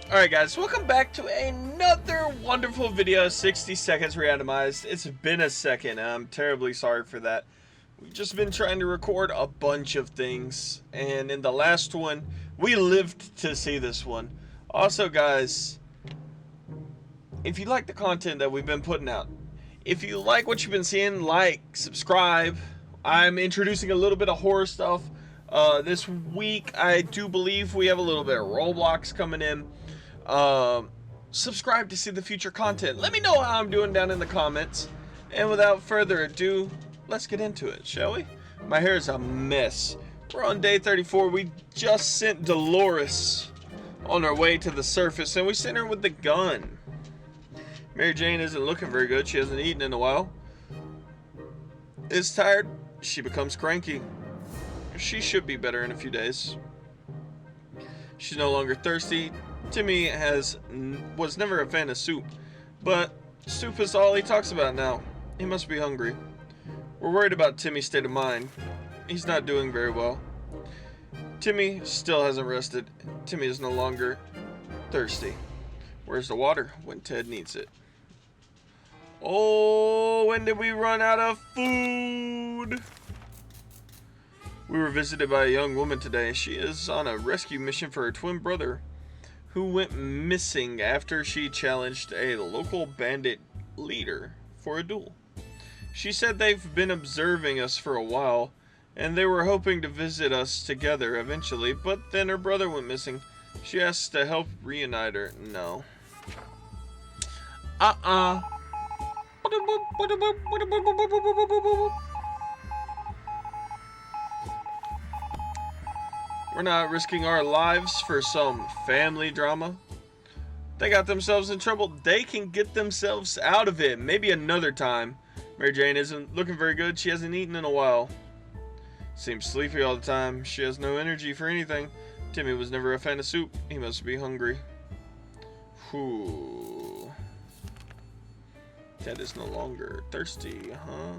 Alright guys, welcome back to another wonderful video, 60 seconds Reatomized. It's been a second, I'm terribly sorry for that. We've just been trying to record a bunch of things, and in the last one, we lived to see this one. Also guys, if you like the content that we've been putting out, if you like what you've been seeing, like, subscribe. I'm introducing a little bit of horror stuff. This week, I do believe we have a little bit of Roblox coming in. Subscribe to see the future content. Let me know how I'm doing down in the comments. And without further ado, let's get into it, shall we? My hair is a mess. We're on day 34. We just sent Dolores on our way to the surface, and we sent her with the gun. Mary Jane isn't looking very good. She hasn't eaten in a while. Is tired. She becomes cranky. She should be better in a few days. She's no longer thirsty. Timmy was never a fan of soup, but soup is all he talks about now. He must be hungry. We're worried about Timmy's state of mind. He's not doing very well. Timmy still hasn't rested. Timmy is no longer thirsty. Where's the water when Ted needs it? Oh, when did we run out of food? We were visited by a young woman today. She is on a rescue mission for her twin brother, who went missing after she challenged a local bandit leader for a duel. She said they've been observing us for a while, and they were hoping to visit us together eventually, but then her brother went missing. She asked to help reunite her. No. We're not risking our lives for some family drama. They got themselves in trouble. They can get themselves out of it. Maybe another time. Mary Jane isn't looking very good. She hasn't eaten in a while. Seems sleepy all the time. She has no energy for anything. Timmy was never a fan of soup. He must be hungry. Whew. Ted is no longer thirsty, huh?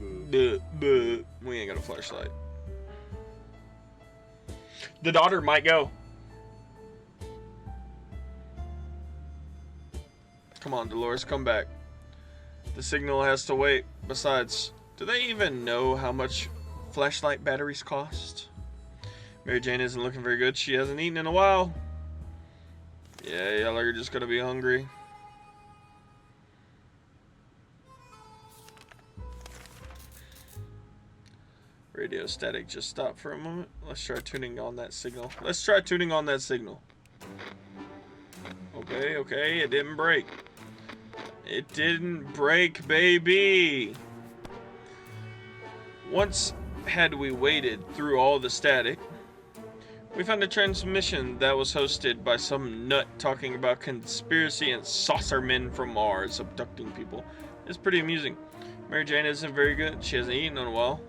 We ain't got a flashlight. The daughter might go. Come on, Dolores, come back. The signal has to wait. Besides, do they even know how much flashlight batteries cost? Mary Jane isn't looking very good. She hasn't eaten in a while. Yeah, y'all are just gonna be hungry. Radio static just stopped for a moment. Let's try tuning on that signal. Okay, it didn't break. It didn't break, baby. Once had we waited through all the static, we found a transmission that was hosted by some nut talking about conspiracy and saucer men from Mars abducting people. It's pretty amusing. Mary Jane isn't very good. She hasn't eaten in a while.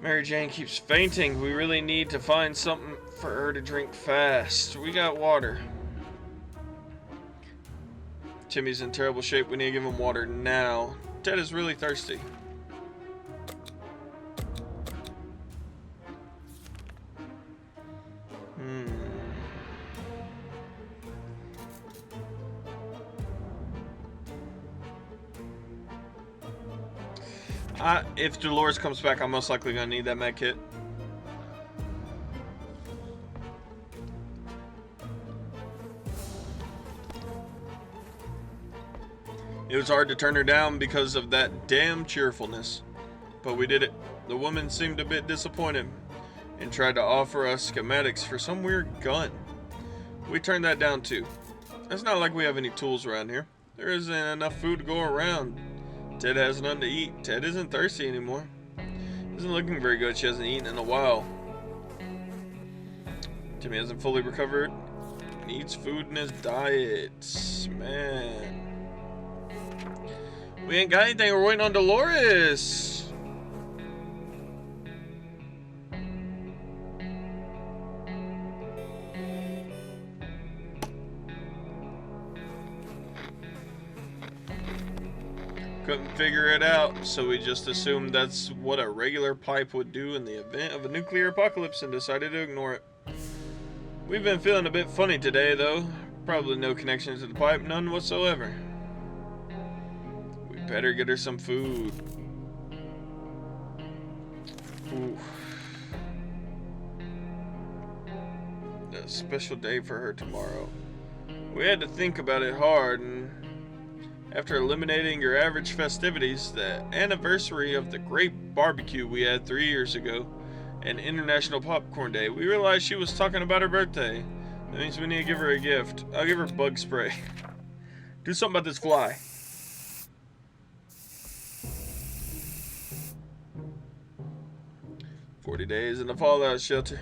Mary Jane keeps fainting. We really need to find something for her to drink fast. We got water. Timmy's in terrible shape. We need to give him water now. Ted is really thirsty. If Dolores comes back, I'm most likely gonna need that med kit. It was hard to turn her down because of that damn cheerfulness, but we did it. The woman seemed a bit disappointed and tried to offer us schematics for some weird gun. We turned that down too. It's not like we have any tools around here. There isn't enough food to go around. Ted has none to eat. Ted isn't thirsty anymore. Isn't looking very good. She hasn't eaten in a while. Timmy hasn't fully recovered. Needs food in his diet. Man. We ain't got anything. We're waiting on Dolores. Couldn't figure it out, so we just assumed that's what a regular pipe would do in the event of a nuclear apocalypse and decided to ignore it. We've been feeling a bit funny today, though. Probably no connection to the pipe, none whatsoever. We better get her some food. Ooh. A special day for her tomorrow. We had to think about it hard, and after eliminating your average festivities, the anniversary of the great barbecue we had 3 years ago, and International Popcorn Day, we realized she was talking about her birthday. That means we need to give her a gift. I'll give her bug spray. Do something about this fly. "40 days in the fallout shelter."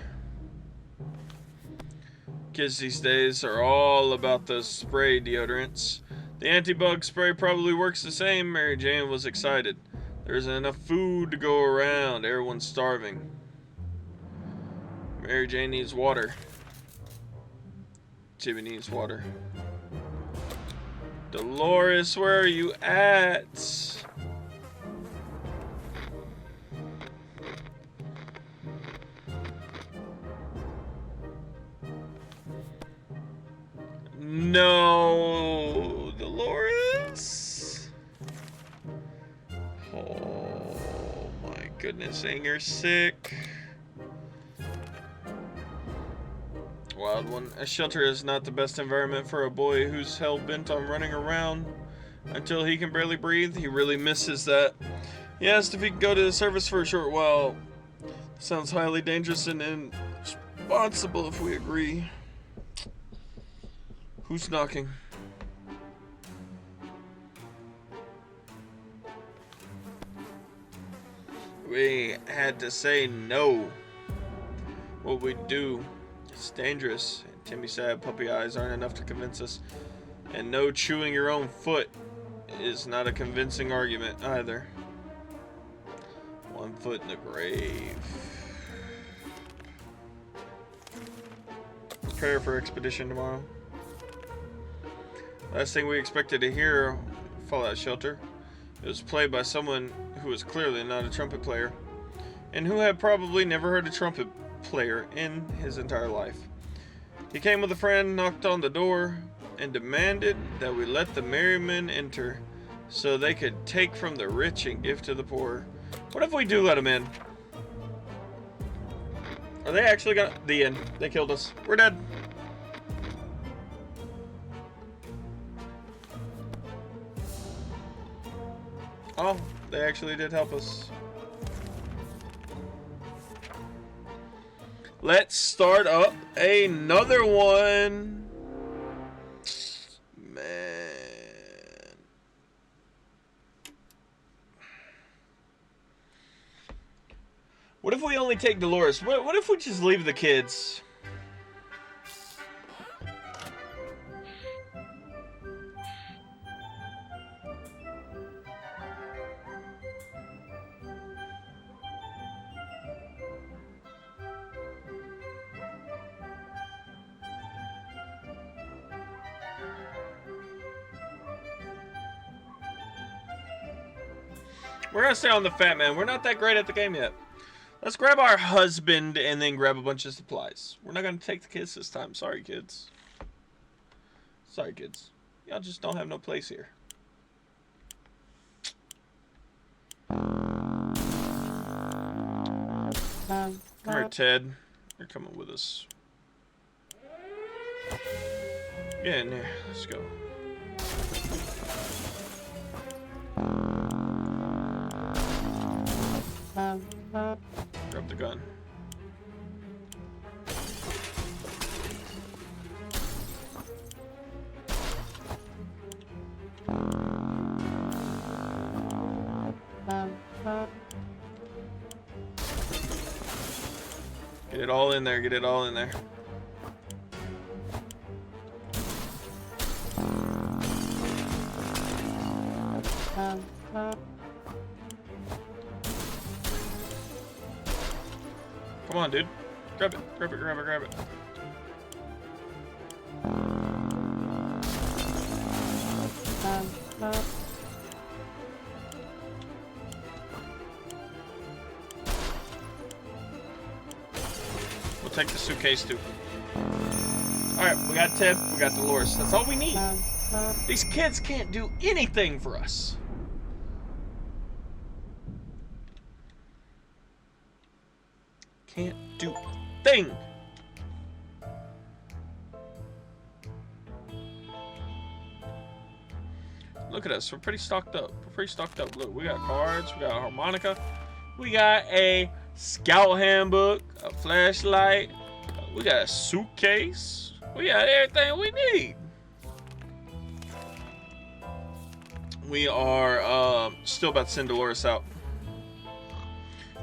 Kids these days are all about those spray deodorants. The anti-bug spray probably works the same. Mary Jane was excited. There isn't enough food to go around. Everyone's starving. Mary Jane needs water. Jimmy needs water. Dolores, where are you at? No, Dolores. Oh my goodness, Anger's sick. Wild one. A shelter is not the best environment for a boy who's hell-bent on running around until he can barely breathe. He really misses that. He asked if he could go to the service for a short while. Sounds highly dangerous and irresponsible if we agree. Who's knocking? We had to say no. What we do. It's dangerous. And Timmy said puppy eyes aren't enough to convince us. And no chewing your own foot is not a convincing argument either. 1 foot in the grave. Prepare for expedition tomorrow. Last thing we expected to hear, Fallout Shelter. It was played by someone who was clearly not a trumpet player, and who had probably never heard a trumpet player in his entire life. He came with a friend, knocked on the door, and demanded that we let the merrymen enter so they could take from the rich and give to the poor. What if we do let them in? Are they actually gonna... The end. They killed us. We're dead. Oh, they actually did help us. Let's start up another one. Man. What if we only take Dolores? What if we just leave the kids? We're gonna stay on the fat man. We're not that great at the game yet. Let's grab our husband and then grab a bunch of supplies. We're not gonna take the kids this time. Sorry, kids. Sorry, kids. Y'all just don't have no place here. Come here, Ted. You're coming with us. Get in there. Let's go. Grab the gun. Get it all in there, get it all in there. Come on, dude. Grab it, grab it, grab it, grab it. We'll take the suitcase too. Alright, we got Ted, we got Dolores. That's all we need. These kids can't do anything for us. Can't do a thing. Look at us. We're pretty stocked up. Look, we got cards. We got a harmonica. We got a scout handbook. A flashlight. We got a suitcase. We got everything we need. We are still about to send Dolores out.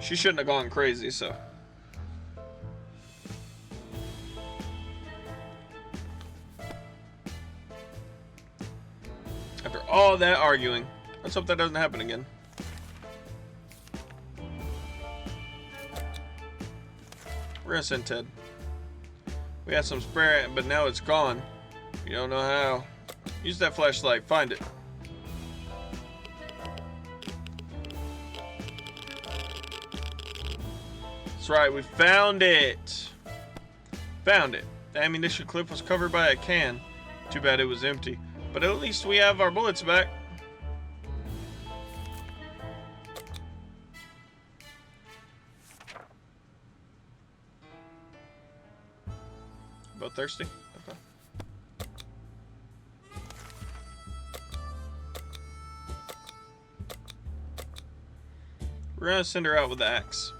She shouldn't have gone crazy, so. After all that arguing, let's hope that doesn't happen again. We're gonna send Ted. We had some spare, but now it's gone. You don't know how. Use that flashlight. Find it. That's right. We found it. Found it. The ammunition clip was covered by a can. Too bad it was empty. But at least we have our bullets back. Both thirsty? Okay. We're gonna send her out with the axe.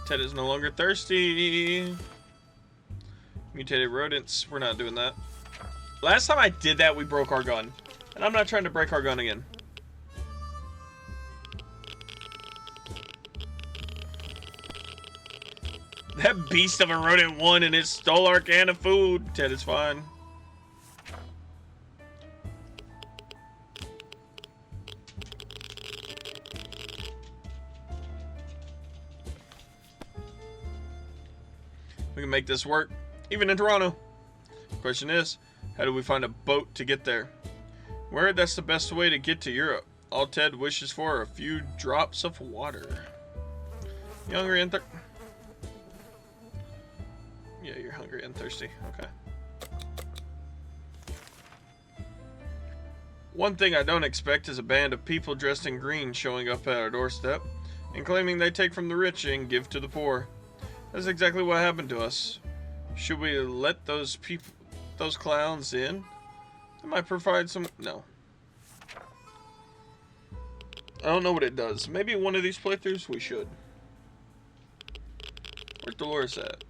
Ted is no longer thirsty. Mutated rodents. We're not doing that. Last time I did that, we broke our gun. And I'm not trying to break our gun again. That beast of a rodent won and it stole our can of food. Ted is fine. We can make this work, even in Toronto. Question is, how do we find a boat to get there? We heard that's the best way to get to Europe. All Ted wishes for are a few drops of water. You hungry and thirsty? Yeah, you're hungry and thirsty. Okay. One thing I don't expect is a band of people dressed in green showing up at our doorstep and claiming they take from the rich and give to the poor. That's exactly what happened to us. Should we let those clowns in? They might provide some... No. I don't know what it does. Maybe one of these playthroughs we should. Where's Dolores at?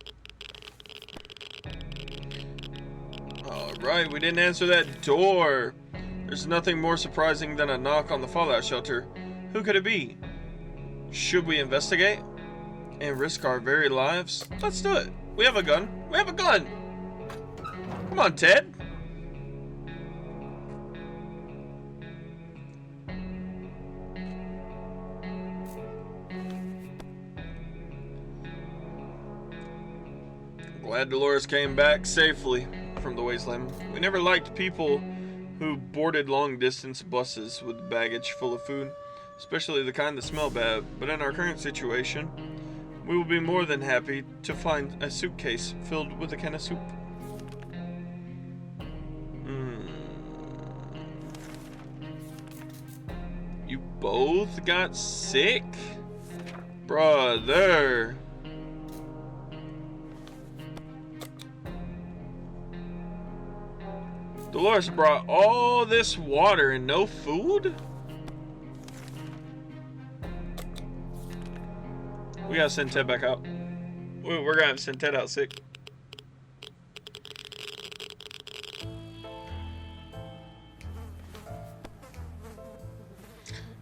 Alright, we didn't answer that door. There's nothing more surprising than a knock on the fallout shelter. Who could it be? Should we investigate? And risk our very lives? Let's do it. We have a gun. We have a gun! Come on, Ted. Glad Dolores came back safely from the wasteland. We never liked people who boarded long-distance buses with baggage full of food, especially the kind that smell bad. But in our current situation, we will be more than happy to find a suitcase filled with a can of soup. You both got sick? Brother. Dolores brought all this water and no food? We gotta send Ted back out. We're gonna have to send Ted out sick.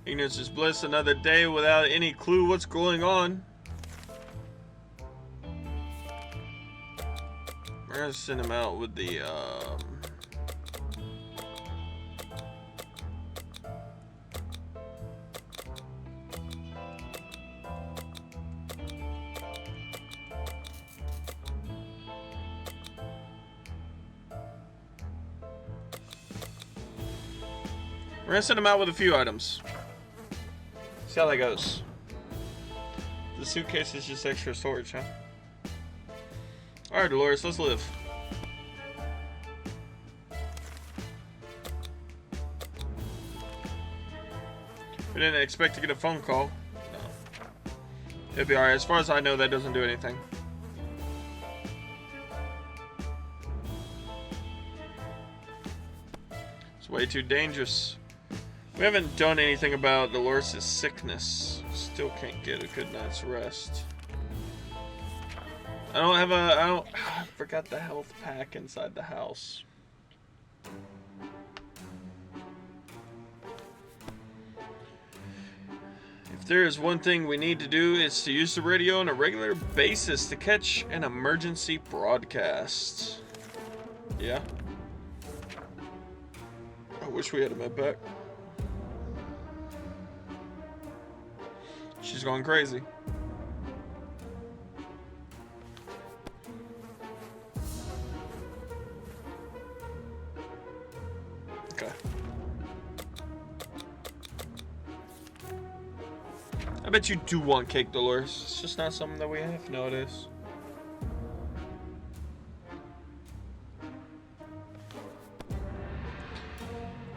Ignorance is bliss. Another day without any clue what's going on. We're gonna send him out with the We're gonna send him out with a few items. See how that goes. The suitcase is just extra storage, huh? Alright, Dolores, let's live. We didn't expect to get a phone call. No. It'll be alright. As far as I know, that doesn't do anything. It's way too dangerous. We haven't done anything about Dolores' sickness. Still can't get a good night's rest. I forgot the health pack inside the house. If there is one thing we need to do, it's to use the radio on a regular basis to catch an emergency broadcast. Yeah. I wish we had a med pack. She's going crazy. Okay. I bet you do want cake, Dolores. It's just not something that we have nowadays.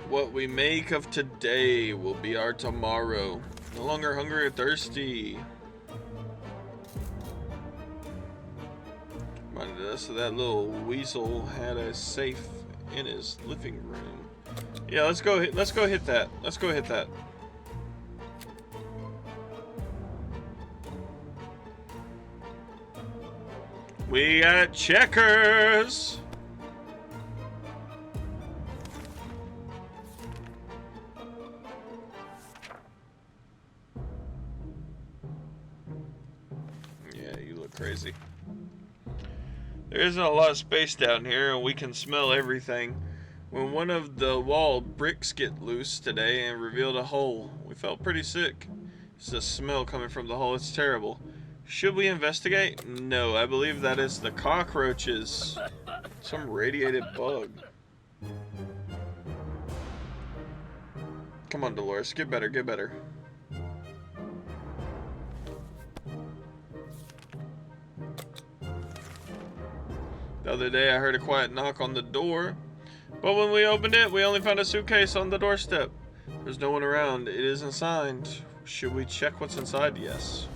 What we make of today will be our tomorrow. No longer hungry or thirsty. Reminded us of that little weasel had a safe in his living room. Yeah, let's go hit that. Let's go hit that. We got checkers. Yeah, you look crazy. There isn't a lot of space down here, and we can smell everything. When one of the wall bricks get loose today and revealed a hole, we felt pretty sick. It's the smell coming from the hole. It's terrible. Should we investigate? No, I believe that is the cockroaches. Some radiated bug. Come on, Dolores. Get better, get better. The other day I heard a quiet knock on the door, but when we opened it, we only found a suitcase on the doorstep. There's no one around. It isn't signed. Should we check what's inside? Yes.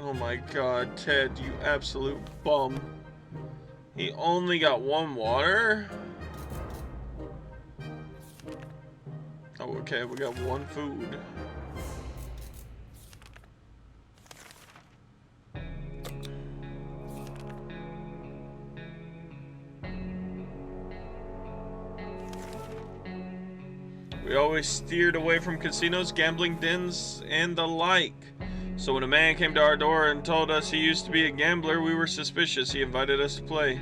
Oh my god, Ted, you absolute bum. He only got one water? Oh, okay, we got one food. We always steered away from casinos, gambling dens, and the like. So when a man came to our door and told us he used to be a gambler, we were suspicious. He invited us to play.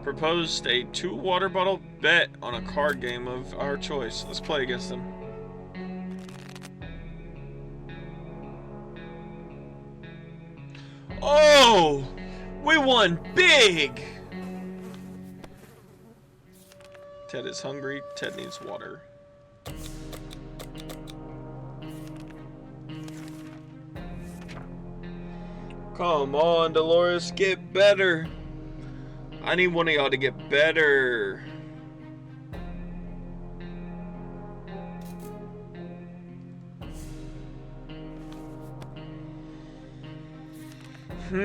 Proposed a 2 water bottle bet on a card game of our choice. Let's play against him. Oh! We won big! Ted is hungry. Ted needs water. Come on, Dolores, get better. I need one of y'all to get better. On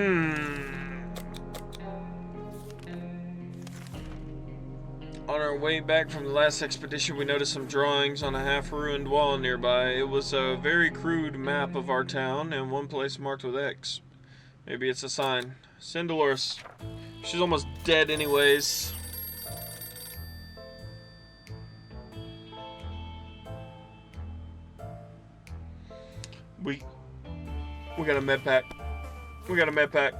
our way back from the last expedition, we noticed some drawings on a half-ruined wall nearby. It was a very crude map of our town, and one place marked with X. Maybe it's a sign. Send Dolores. She's almost dead anyways. We got a med pack. We got a med pack.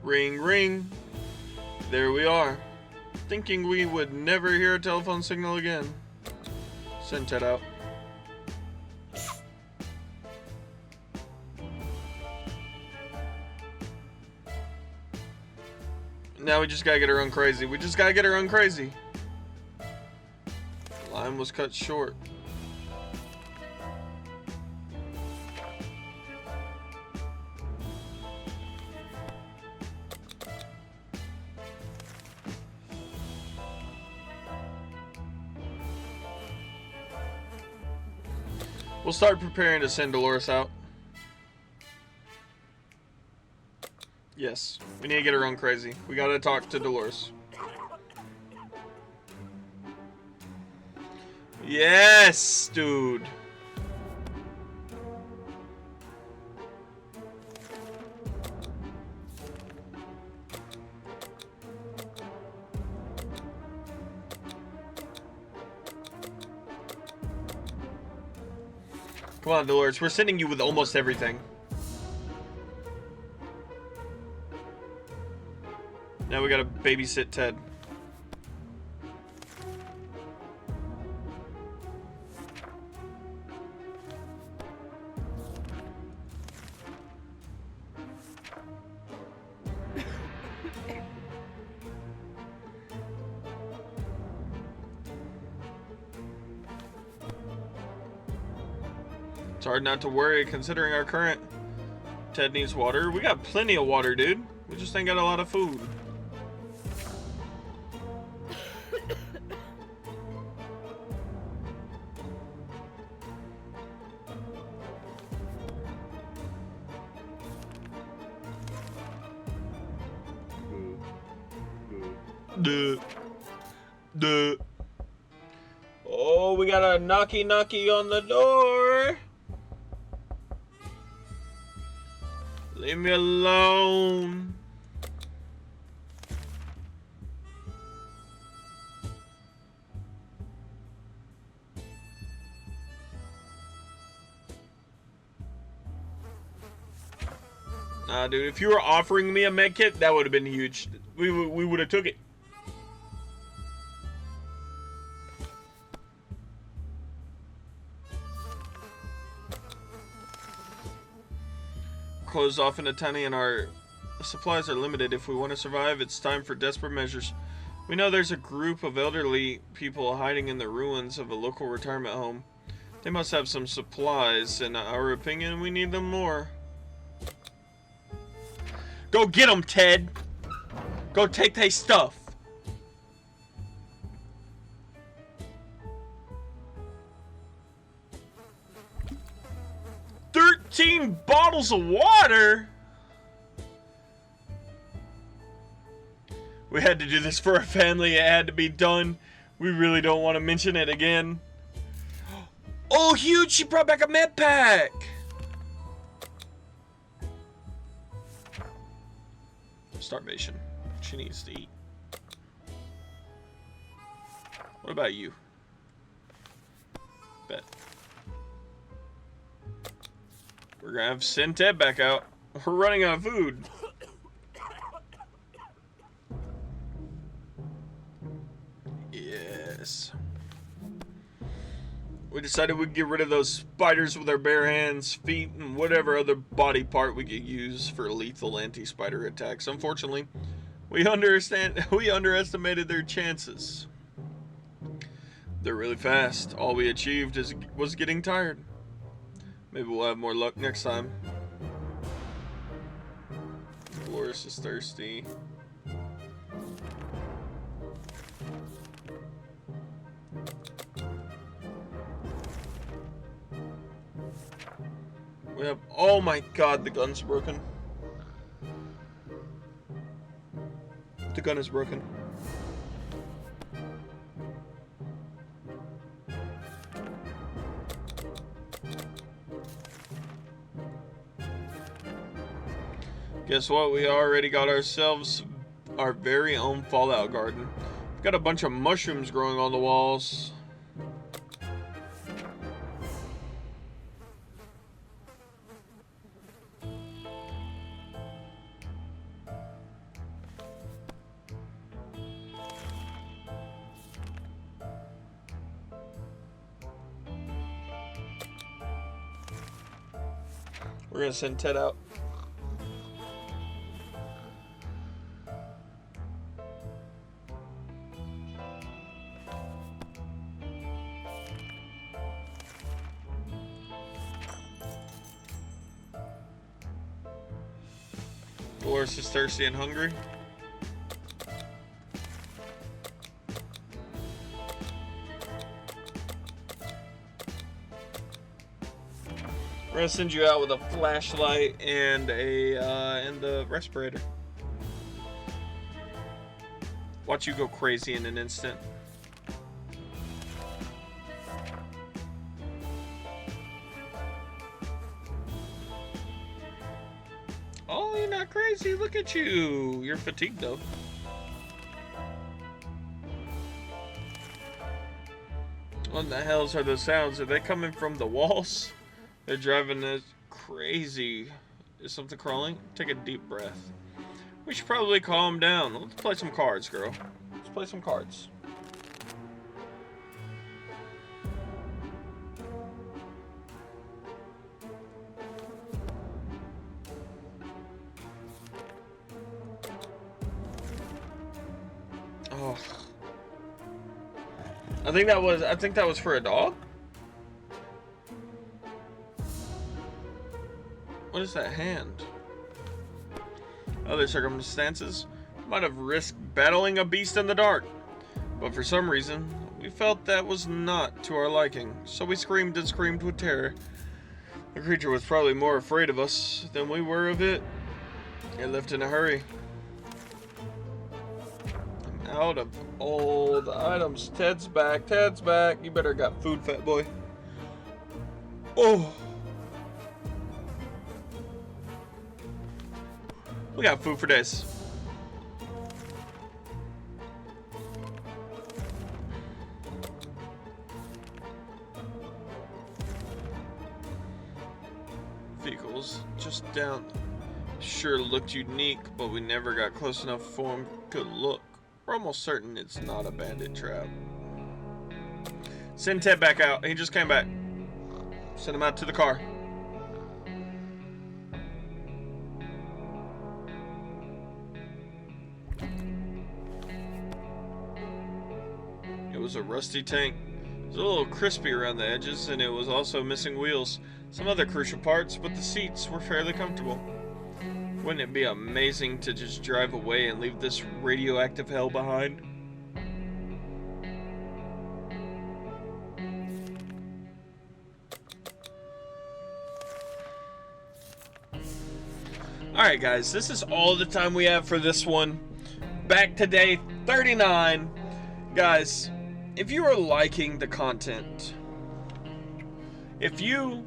Ring, ring. There we are. Thinking we would never hear a telephone signal again. Send Ted out. Now we just gotta get her run crazy. We just gotta get her run crazy. Line was cut short. We'll start preparing to send Dolores out. Yes, we need to get her run crazy. We gotta talk to Dolores. Yes, dude. Come on, Dolores. We're sending you with almost everything. Now we gotta babysit Ted. It's hard not to worry considering our current. Ted needs water. We got plenty of water, dude. We just ain't got a lot of food. Duh. Oh, we got a knocky on the door. Leave me alone. Nah, dude, if you were offering me a med kit, that would have been huge. We would have took it. Closed off in a tiny and our supplies are limited. If we want to survive, it's time for desperate measures. We know there's a group of elderly people hiding in the ruins of a local retirement home. They must have some supplies. In our opinion, we need them more. Go get them, Ted! Go take their stuff! Bottles of water? We had to do this for our family. It had to be done. We really don't want to mention it again. Oh, huge! She brought back a med pack! Starvation. She needs to eat. What about you? Bet. We're gonna have to send Ted back out. We're running out of food. Yes. We decided we'd get rid of those spiders with our bare hands, feet, and whatever other body part we could use for lethal anti-spider attacks. Unfortunately, we underestimated their chances. They're really fast. All we achieved was getting tired. Maybe we'll have more luck next time. Dolores is thirsty. We have... Oh my god, the gun's broken. The gun is broken. Guess what? We already got ourselves our very own Fallout garden. We've got a bunch of mushrooms growing on the walls. We're gonna send Ted out. Dolores is thirsty and hungry. We're gonna send you out with a flashlight and the respirator. Watch you go crazy in an instant. Oh, you're not crazy. Look at you. You're fatigued, though. What the hells are those sounds? Are they coming from the walls? They're driving us crazy. Is something crawling? Take a deep breath. We should probably calm down. Let's play some cards, girl. Let's play some cards. Oh. I think that was for a dog. What is that hand? Other circumstances might have risked battling a beast in the dark, but for some reason we felt that was not to our liking, so we screamed and screamed with terror. The creature was probably more afraid of us than we were of it. It left in a hurry. I'm out of old items. Ted's back. Ted's back. You better got food, fat boy. Oh. We got food for days. Vehicles just down. Sure looked unique, but we never got close enough for him to look. We're almost certain it's not a bandit trap. Send Ted back out. He just came back. Send him out to the car. It was a rusty tank. It was a little crispy around the edges, and it was also missing wheels. Some other crucial parts, but the seats were fairly comfortable. Wouldn't it be amazing to just drive away and leave this radioactive hell behind? Alright guys, this is all the time we have for this one. Back to day 39. Guys, if you are liking the content, if you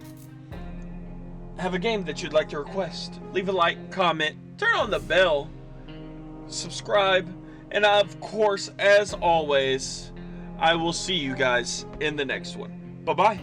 have a game that you'd like to request, leave a like, comment, turn on the bell, subscribe, and of course, as always, I will see you guys in the next one. Bye-bye.